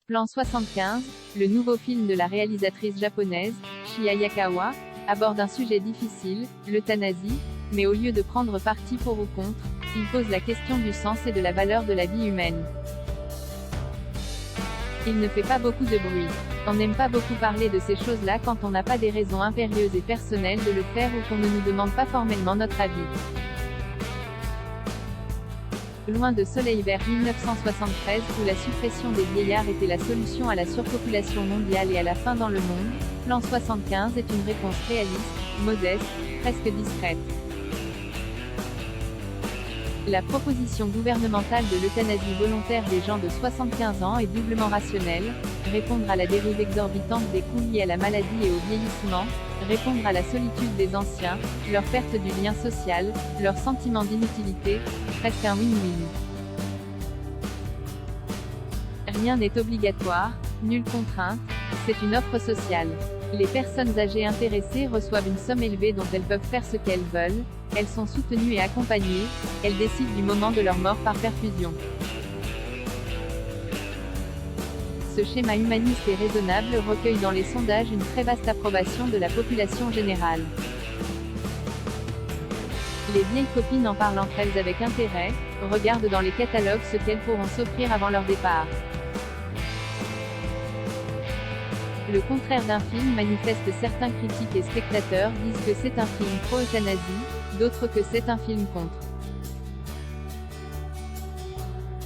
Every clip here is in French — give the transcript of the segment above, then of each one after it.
Plan 75, le nouveau film de la réalisatrice japonaise, Chie Hayakawa, aborde un sujet difficile, l'euthanasie, mais au lieu de prendre parti pour ou contre, il pose la question du sens et de la valeur de la vie humaine. Il ne fait pas beaucoup de bruit. On n'aime pas beaucoup parler de ces choses-là quand on n'a pas des raisons impérieuses et personnelles de le faire ou qu'on ne nous demande pas formellement notre avis. Loin de Soleil Vert 1973, où la suppression des vieillards était la solution à la surpopulation mondiale et à la faim dans le monde, Plan 75 est une réponse réaliste, modeste, presque discrète. La proposition gouvernementale de l'euthanasie volontaire des gens de 75 ans est doublement rationnelle: répondre à la dérive exorbitante des coûts liés à la maladie et au vieillissement, répondre à la solitude des anciens, leur perte du lien social, leur sentiment d'inutilité, presque un win-win. Rien n'est obligatoire, nulle contrainte, c'est une offre sociale. Les personnes âgées intéressées reçoivent une somme élevée dont elles peuvent faire ce qu'elles veulent, elles sont soutenues et accompagnées, elles décident du moment de leur mort par perfusion. Ce schéma humaniste et raisonnable recueille dans les sondages une très vaste approbation de la population générale. Les vieilles copines en parlent entre elles avec intérêt, regardent dans les catalogues ce qu'elles pourront s'offrir avant leur départ. Le contraire d'un film manifeste: certains critiques et spectateurs disent que c'est un film pro-euthanasie, d'autres que c'est un film contre.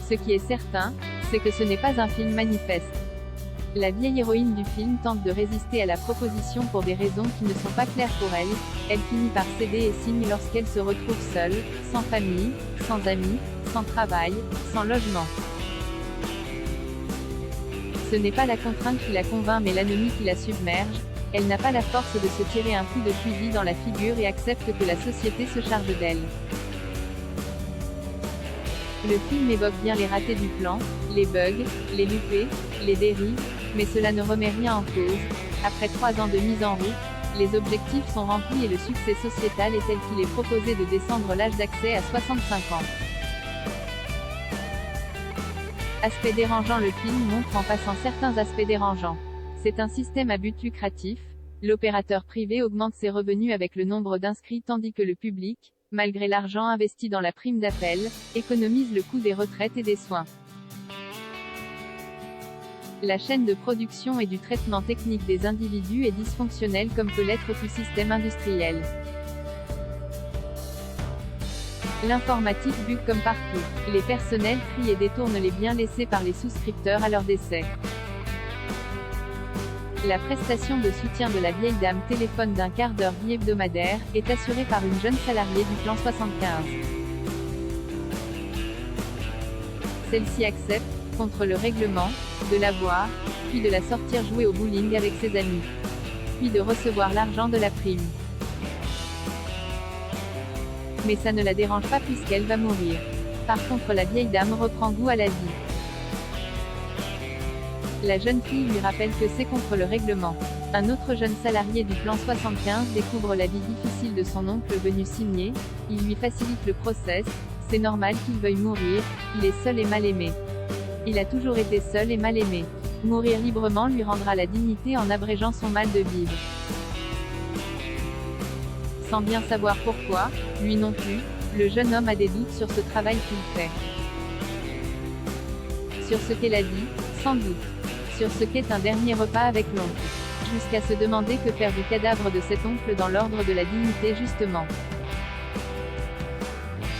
Ce qui est certain, c'est que ce n'est pas un film manifeste. La vieille héroïne du film tente de résister à la proposition pour des raisons qui ne sont pas claires pour elle. Elle finit par céder et signe lorsqu'elle se retrouve seule, sans famille, sans amis, sans travail, sans logement. Ce n'est pas la contrainte qui la convainc mais l'anomie qui la submerge. Elle n'a pas la force de se tirer un coup de fusil dans la figure et accepte que la société se charge d'elle. Le film évoque bien les ratés du plan, les bugs, les loupés, les dérives, mais cela ne remet rien en cause. Après 3 ans de mise en route, les objectifs sont remplis et le succès sociétal est tel qu'il est proposé de descendre l'âge d'accès à 65 ans. Aspect dérangeant: le film montre en passant certains aspects dérangeants. C'est un système à but lucratif. L'opérateur privé augmente ses revenus avec le nombre d'inscrits tandis que le public, malgré l'argent investi dans la prime d'appel, économise le coût des retraites et des soins. La chaîne de production et du traitement technique des individus est dysfonctionnelle comme peut l'être tout système industriel. L'informatique bug comme partout. Les personnels trient et détournent les biens laissés par les souscripteurs à leur décès. La prestation de soutien de la vieille dame téléphone d'un quart d'heure bi-hebdomadaire est assurée par une jeune salariée du Plan 75. Celle-ci accepte, contre le règlement, de la voir, puis de la sortir jouer au bowling avec ses amis, puis de recevoir l'argent de la prime. Mais ça ne la dérange pas puisqu'elle va mourir. Par contre, la vieille dame reprend goût à la vie. La jeune fille lui rappelle que c'est contre le règlement. Un autre jeune salarié du Plan 75 découvre la vie difficile de son oncle venu signer. Il lui facilite le process. C'est normal qu'il veuille mourir, il est seul et mal aimé. Il a toujours été seul et mal aimé. Mourir librement lui rendra la dignité en abrégeant son mal de vivre. Sans bien savoir pourquoi, lui non plus, le jeune homme a des doutes sur ce travail qu'il fait. Sur ce qu'est la vie, sans doute. Sur ce qu'est un dernier repas avec l'oncle. Jusqu'à se demander que faire du cadavre de cet oncle dans l'ordre de la dignité justement.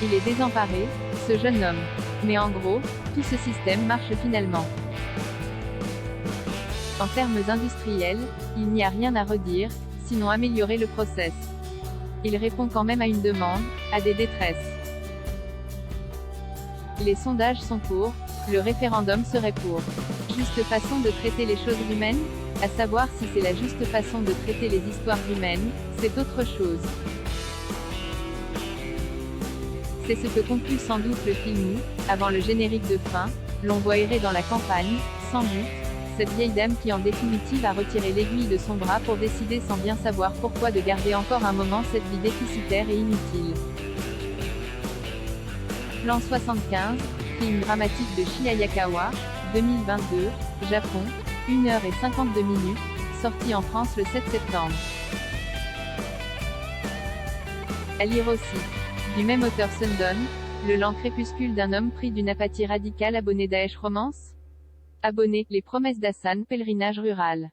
Il est désemparé, ce jeune homme. Mais en gros, tout ce système marche finalement. En termes industriels, il n'y a rien à redire, sinon améliorer le process. Il répond quand même à une demande, à des détresses. Les sondages sont pour, le référendum serait pour. Juste façon de traiter les choses humaines? À savoir si c'est la juste façon de traiter les histoires humaines, c'est autre chose. C'est ce que conclut sans doute le film où, avant le générique de fin, l'on voit errer dans la campagne, sans but, cette vieille dame qui en définitive a retiré l'aiguille de son bras pour décider sans bien savoir pourquoi de garder encore un moment cette vie déficitaire et inutile. Plan 75, film dramatique de Chie Hayakawa, 2022, Japon, 1h52, sorti en France le 7 septembre. À lire aussi. Du même auteur Sundon, le lent crépuscule d'un homme pris d'une apathie radicale abonné Daesh Romance. Abonné, les promesses d'Hassan, pèlerinage rural.